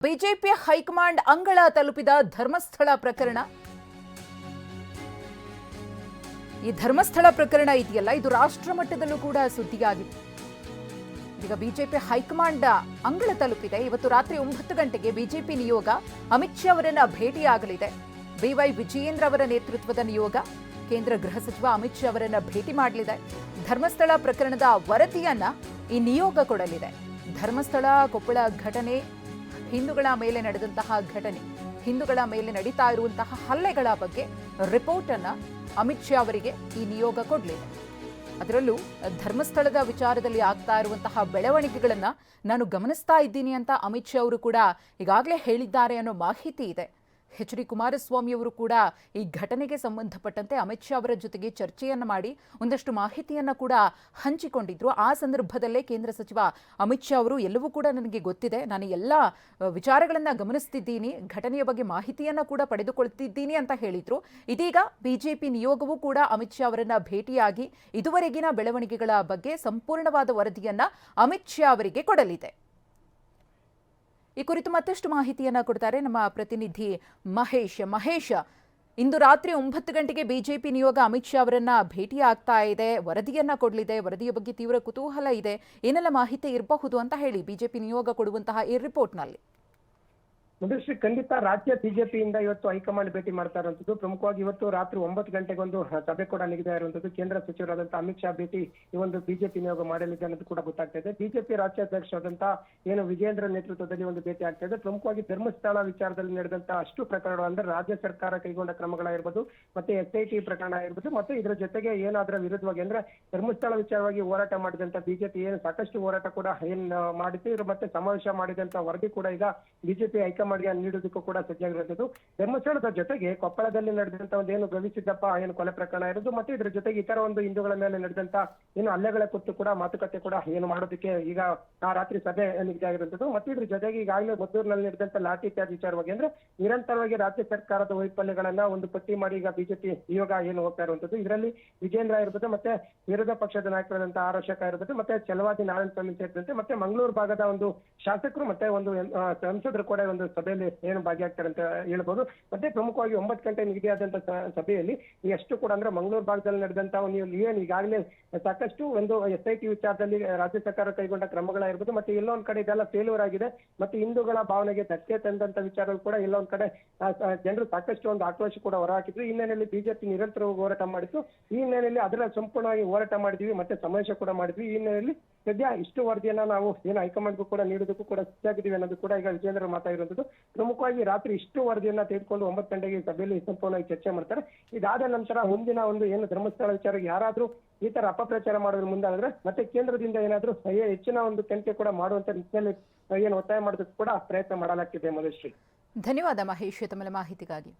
BJP high command ಅಂಗಳ ತಲುಪಿದ ಧರ್ಮಸ್ಥಳ ಪ್ರಕರಣ. ಈ ಧರ್ಮಸ್ಥಳ ಪ್ರಕರಣ ಇದೆಯಲ್ಲ, ಇದು ರಾಷ್ಟ್ರ ಮಟ್ಟದಲ್ಲೂ ಕೂಡ ಸುದ್ದಿಯಾಗಿದೆ. ಈಗ ಬಿಜೆಪಿ ಹೈಕಮಾಂಡ್ ಅಂಗಳ ತಲುಪಿದೆ. ಇವತ್ತು ರಾತ್ರಿ 9 ಗಂಟೆಗೆ ಬಿಜೆಪಿ ನಿಯೋಗ ಅಮಿತ್ ಶಾ ಅವರನ್ನ ಭೇಟಿಯಾಗಲಿದೆ. ಬಿವೈ ವಿಜಯೇಂದ್ರ ಅವರ ನೇತೃತ್ವದ ನಿಯೋಗ ಕೇಂದ್ರ ಗೃಹ ಸಚಿವ ಅಮಿತ್ ಶಾ ಅವರನ್ನ ಭೇಟಿ ಮಾಡಲಿದೆ. ಧರ್ಮಸ್ಥಳ ಪ್ರಕರಣದ ವರದಿಯನ್ನ ಈ ನಿಯೋಗ ಕೊಡಲಿದೆ. ಧರ್ಮಸ್ಥಳ ಕೊಪ್ಪಳ ಘಟನೆ, ಹಿಂದೂಗಳ ಮೇಲೆ ನಡೆದಂತಹ ಘಟನೆ, ಹಿಂದೂಗಳ ಮೇಲೆ ನಡೀತಾ ಇರುವಂತಹ ಹಲ್ಲೆಗಳ ಬಗ್ಗೆ ರಿಪೋರ್ಟ್ ಅನ್ನ ಅಮಿತ್ ಶಾ ಅವರಿಗೆ ಈ ನಿಯೋಗ ಕೊಡಲಿದೆ. ಅದರಲ್ಲೂ ಧರ್ಮಸ್ಥಳದ ವಿಚಾರದಲ್ಲಿ ಆಗ್ತಾ ಇರುವಂತಹ ಬೆಳವಣಿಗೆಗಳನ್ನ ನಾನು ಗಮನಿಸ್ತಾ ಇದ್ದೀನಿ ಅಂತ ಅಮಿತ್ ಶಾ ಅವರು ಕೂಡ ಈಗಾಗಲೇ ಹೇಳಿದ್ದಾರೆ ಅನ್ನೋ ಮಾಹಿತಿ ಇದೆ. ಎಚ್.ಡಿ. ಕುಮಾರಸ್ವಾಮಿ ಅವರು ಕೂಡ ಈ ಘಟನೆಗೆ ಸಂಬಂಧಪಟ್ಟಂತೆ ಅಮಿತ್ ಶಾ ಅವರ ಜೊತೆಗೆ ಚರ್ಚೆಯನ್ನು ಮಾಡಿ ಒಂದಷ್ಟು ಮಾಹಿತಿಯನ್ನು ಕೂಡ ಹಂಚಿಕೊಂಡಿದ್ರು. ಆ ಸಂದರ್ಭದಲ್ಲೇ ಕೇಂದ್ರ ಸಚಿವ ಅಮಿತ್ ಶಾ ಅವರು ಎಲ್ಲವೂ ಕೂಡ ನನಗೆ ಗೊತ್ತಿದೆ, ನಾನು ಎಲ್ಲ ವಿಚಾರಗಳನ್ನು ಗಮನಿಸ್ತಿದ್ದೀನಿ, ಘಟನೆಯ ಬಗ್ಗೆ ಮಾಹಿತಿಯನ್ನು ಕೂಡ ಪಡೆದುಕೊಳ್ತಿದ್ದೀನಿ ಅಂತ ಹೇಳಿದ್ರು. ಇದೀಗ ಬಿಜೆಪಿ ನಿಯೋಗವೂ ಕೂಡ ಅಮಿತ್ ಶಾ ಅವರನ್ನ ಭೇಟಿಯಾಗಿ ಇದುವರೆಗಿನ ಬೆಳವಣಿಗೆಗಳ ಬಗ್ಗೆ ಸಂಪೂರ್ಣವಾದ ವರದಿಯನ್ನ ಅಮಿತ್ ಶಾ ಅವರಿಗೆ ಕೊಡಲಿದೆ. ಈ ಕುರಿತು ಮತ್ತಷ್ಟು ಮಾಹಿತಿಯನ್ನ ಕೊಡ್ತಾರೆ ನಮ್ಮ ಪ್ರತಿನಿಧಿ ಮಹೇಶ್. ಇಂದು ರಾತ್ರಿ 9 ಗಂಟೆಗೆ ಬಿಜೆಪಿ ನಿಯೋಗ ಅಮಿತ್ ಶಾ ಅವರನ್ನ ಭೇಟಿ ಆಗ್ತಾ ಇದೆ, ವರದಿಯನ್ನ ಕೊಡಲಿದೆ. ವರದಿಯ ಬಗ್ಗೆ ತೀವ್ರ ಕುತೂಹಲ ಇದೆ. ಏನೆಲ್ಲ ಮಾಹಿತಿ ಇರಬಹುದು ಅಂತ ಹೇಳಿ ಬಿಜೆಪಿ ನಿಯೋಗ ಕೊಡುವಂತಹ ಈ ರಿಪೋರ್ಟ್ನಲ್ಲಿ. ಮಧುಶ್ರೀ, ಖಂಡಿತ ರಾಜ್ಯ ಬಿಜೆಪಿಯಿಂದ ಇವತ್ತು ಹೈಕಮಾಂಡ್ ಭೇಟಿ ಮಾಡ್ತಾ ಇರುವಂತದ್ದು. ಪ್ರಮುಖವಾಗಿ ಇವತ್ತು ರಾತ್ರಿ 9 ಗಂಟೆಗೆ ಒಂದು ಸಭೆ ಕೂಡ ನಿಗದಿ ಇರುವಂತದ್ದು. ಕೇಂದ್ರ ಸಚಿವರಾದಂತಹ ಅಮಿತ್ ಶಾ ಭೇಟಿ ಈ ಒಂದು ಬಿಜೆಪಿ ನಿಯೋಗ ಮಾಡಲಿದೆ ಅನ್ನೋದು ಕೂಡ ಗೊತ್ತಾಗ್ತಾ ಇದೆ. ಬಿಜೆಪಿ ರಾಜ್ಯಾಧ್ಯಕ್ಷರಾದಂತಹ ಏನು ವಿಜೇಂದ್ರ ನೇತೃತ್ವದಲ್ಲಿ ಒಂದು ಭೇಟಿ ಆಗ್ತಾ ಇದೆ. ಪ್ರಮುಖವಾಗಿ ಧರ್ಮಸ್ಥಳ ವಿಚಾರದಲ್ಲಿ ನಡೆದಂತಹ ಅಷ್ಟು ಪ್ರಕರಣಗಳು, ಅಂದ್ರೆ ರಾಜ್ಯ ಸರ್ಕಾರ ಕೈಗೊಂಡ ಕ್ರಮಗಳಾಗಿರ್ಬೋದು, ಮತ್ತೆ SIT ಪ್ರಕರಣ ಆಗಿರ್ಬೋದು, ಮತ್ತೆ ಇದರ ಜೊತೆಗೆ ಏನಾದ್ರ ವಿರುದ್ಧವಾಗಿ ಅಂದ್ರೆ ಧರ್ಮಸ್ಥಳ ವಿಚಾರವಾಗಿ ಹೋರಾಟ ಮಾಡಿದಂತ ಬಿಜೆಪಿ ಏನು ಸಾಕಷ್ಟು ಹೋರಾಟ ಕೂಡ ಏನ್ ಮಾಡಿದ್ದು, ಮತ್ತೆ ಸಮಾವೇಶ ಮಾಡಿದಂತ ವರದಿ ಕೂಡ ಈಗ ಬಿಜೆಪಿ ಹೈಕಮಾಂಡ್ ನೀಡುವುದಕ್ಕೂ ಕೂಡ ಸಜ್ಜಾಗಿರುತ್ತದೆ. ಧರ್ಮಸ್ಥಳದ ಜೊತೆಗೆ ಕೊಪ್ಪಳದಲ್ಲಿ ನಡೆದಂತ ಒಂದು ಏನು ಗವಿಸಿದ್ದಪ್ಪ ಏನು ಕೊಲೆ ಪ್ರಕರಣ ಇರೋದು, ಮತ್ತೆ ಇದರ ಜೊತೆಗೆ ಇತರ ಒಂದು ಹಿಂದೂಗಳ ಮೇಲೆ ನಡೆದಂತ ಏನು ಹಲ್ಲೆಗಳ ಕುರಿತು ಕೂಡ ಮಾತುಕತೆ ಕೂಡ ಏನು ಮಾಡೋದಕ್ಕೆ ಈಗ ಆ ರಾತ್ರಿ ಸಭೆ ನಿಗದಿ ಆಗಿರುವಂತದ್ದು. ಮತ್ತೆ ಇದ್ರ ಜೊತೆಗೆ ಈಗಾಗಲೇ ಮದ್ದೂರಿನಲ್ಲಿ ನಡೆದಂತ ಲಾಠಿ ಚಾರ್ಜ್ ವಿಚಾರವಾಗಿ ಅಂದ್ರೆ ನಿರಂತರವಾಗಿ ರಾಜ್ಯ ಸರ್ಕಾರದ ವೈಫಲ್ಯಗಳನ್ನ ಒಂದು ಪಟ್ಟಿ ಮಾಡಿ ಈಗ ಬಿಜೆಪಿ ನಿಯೋಗ ಏನು ಹೋಗ್ತಾ ಇರುವಂತದ್ದು. ಇದರಲ್ಲಿ ವಿಜೇಂದ್ರ ಇರ್ಬೋದು, ಮತ್ತೆ ವಿರೋಧ ಪಕ್ಷದ ನಾಯಕರಾದಂತಹ ಆರ್ ಅಶೋಕ ಇರ್ಬೋದು, ಮತ್ತೆ ಛಲವಾದಿ ನಾರಾಯಣ ಸ್ವಾಮಿ ಸೇರಿದಂತೆ ಮತ್ತೆ ಮಂಗಳೂರು ಭಾಗದ ಒಂದು ಶಾಸಕರು ಮತ್ತೆ ಒಂದು ಸಂಸದರು ಕೂಡ ಒಂದು ಸಭೆಯಲ್ಲಿ ಏನು ಭಾಗಿಯಾಗ್ತಾರೆ ಅಂತ ಹೇಳ್ಬೋದು. ಮತ್ತೆ ಪ್ರಮುಖವಾಗಿ 9 ಗಂಟೆ ನಿಗದಿಯಾದಂತ ಸಭೆಯಲ್ಲಿ ಎಷ್ಟು ಕೂಡ ಅಂದ್ರೆ ಮಂಗಳೂರು ಭಾಗದಲ್ಲಿ ನಡೆದಂತ ಏನು ಈಗಾಗಲೇ ಸಾಕಷ್ಟು ಒಂದು SIT ವಿಚಾರದಲ್ಲಿ ರಾಜ್ಯ ಸರ್ಕಾರ ಕೈಗೊಂಡ ಕ್ರಮಗಳಾಗಿರ್ಬೋದು, ಮತ್ತೆ ಎಲ್ಲೋ ಒಂದ್ ಕಡೆ ಇದೆಲ್ಲ ಫೇಲ್ಯೂರ್ ಆಗಿದೆ, ಮತ್ತೆ ಹಿಂದೂಗಳ ಭಾವನೆಗೆ ಧಕ್ಕೆ ತಂದಂತ ವಿಚಾರಗಳು ಕೂಡ ಎಲ್ಲೋ ಒಂದ್ ಕಡೆ ಜನರು ಸಾಕಷ್ಟು ಒಂದು ಆಕ್ರೋಶ ಕೂಡ ಹೊರಹಾಕಿದ್ರು. ಈ ಹಿನ್ನೆಲೆಯಲ್ಲಿ ಬಿಜೆಪಿ ನಿರಂತರವಾಗಿ ಹೋರಾಟ ಮಾಡಿತ್ತು. ಈ ಹಿನ್ನೆಲೆಯಲ್ಲಿ ಅದರ ಸಂಪೂರ್ಣವಾಗಿ ಹೋರಾಟ ಮಾಡಿದ್ವಿ, ಮತ್ತೆ ಸಮಾವೇಶ ಕೂಡ ಮಾಡಿದ್ವಿ. ಈ ಹಿನ್ನೆಲೆಯಲ್ಲಿ ಸದ್ಯ ಇಷ್ಟು ವರದಿಯನ್ನ ನಾವು ಏನು ಹೈಕಮಾಂಡ್ಗೂ ಕೂಡ ನೀಡೋದಕ್ಕೂ ಕೂಡ ಸಿದ್ಧಾಗಿದ್ದೀವಿ ಅನ್ನೋದು ಕೂಡ ಈಗ ವಿಜೇಂದ್ರ ಮಾತಾಡಿರುವಂತದ್ದು. ಪ್ರಮುಖವಾಗಿ ರಾತ್ರಿ ಇಷ್ಟು ವರದಿಯನ್ನ ತೆಗೆದುಕೊಂಡು 9 ಗಂಟೆಗೆ ಸಭೆಯಲ್ಲಿ ಸಂಪೂರ್ಣವಾಗಿ ಚರ್ಚೆ ಮಾಡ್ತಾರೆ. ಇದಾದ ನಂತರ ಮುಂದಿನ ಒಂದು ಏನು ಧರ್ಮಸ್ಥಳ ವಿಚಾರ ಯಾರಾದ್ರೂ ಈ ತರ ಅಪಪ್ರಚಾರ ಮಾಡೋದ್ರ ಮುಂದಾದ್ರೆ ಮತ್ತೆ ಕೇಂದ್ರದಿಂದ ಏನಾದ್ರೂ ಹೆಚ್ಚಿನ ಒಂದು ತನಿಖೆ ಕೂಡ ಮಾಡುವಂತ ನಿಟ್ಟಿನಲ್ಲಿ ಏನು ಒತ್ತಾಯ ಮಾಡೋದಕ್ಕೆ ಕೂಡ ಪ್ರಯತ್ನ ಮಾಡಲಾಗ್ತಿದೆ. ಮಧುಶ್ರೀ, ಧನ್ಯವಾದ ಮಹೇಶ್ ತಮ್ಮ ಮಾಹಿತಿಗಾಗಿ.